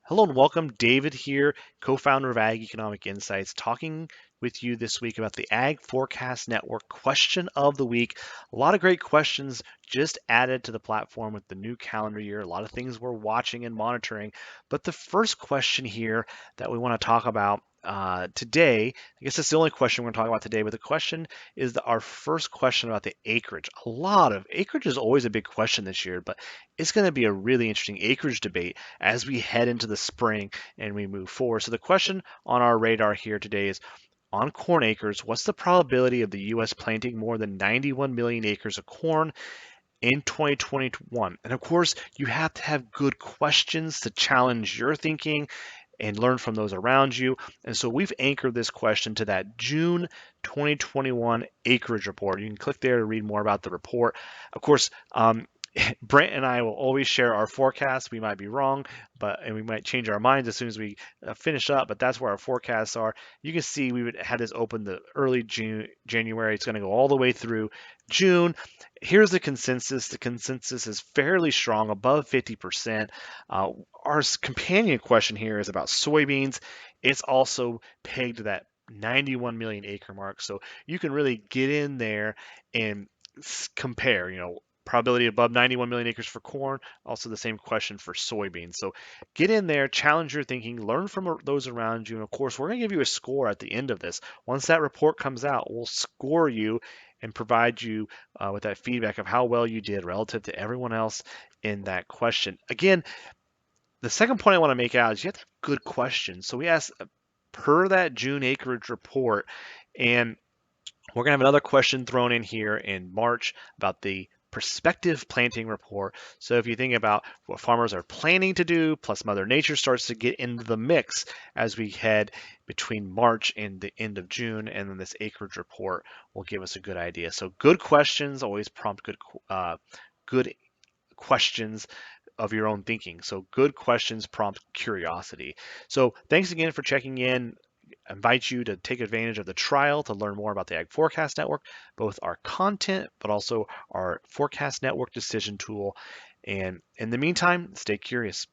Hello and welcome. David here, co-founder of Ag Economic Insights, talking with you this week about the Ag Forecast Network question of the week. A lot of great questions just added to the platform with the new calendar year. A lot of things we're watching and monitoring. But the first question here that we want to talk about today, I guess that's the only question we're going to talk about today, but the question is our first question about the acreage. A lot of acreage is always a big question this year, but it's going to be a really interesting acreage debate as we head into the spring and we move forward. So the question on our radar here today is on corn acres, what's the probability of the U.S. planting more than 91 million acres of corn in 2021? And of course, you have to have good questions to challenge your thinking and learn from those around you. And so we've anchored this question to that June 2021 acreage report. You can click there to read more about the report. Of course, Brent and I will always share our forecasts. We might be wrong, and we might change our minds as soon as we finish up. But that's where our forecasts are. You can see we would have this open the early January. It's going to go all the way through June. Here's the consensus. The consensus is fairly strong, above 50%. Our companion question here is about soybeans. It's also pegged to that 91 million acre mark. So you can really get in there and compare, probability above 91 million acres for corn, also the same question for soybeans. So get in there, challenge your thinking, learn from those around you. And of course, we're going to give you a score at the end of this. Once that report comes out, we'll score you and provide you with that feedback of how well you did relative to everyone else in that question. Again, the second point I want to make out is you have to have good questions. So we asked per that June acreage report, and we're going to have another question thrown in here in March about the prospective planting report. So if you think about what farmers are planning to do, plus Mother Nature starts to get into the mix as we head between March and the end of June, and then this acreage report will give us a good idea. So good questions always prompt good questions of your own thinking. So good questions prompt curiosity. So thanks again for checking in. I invite you to take advantage of the trial to learn more about the Ag Forecast Network, both our content, but also our Forecast Network decision tool. And in the meantime, stay curious.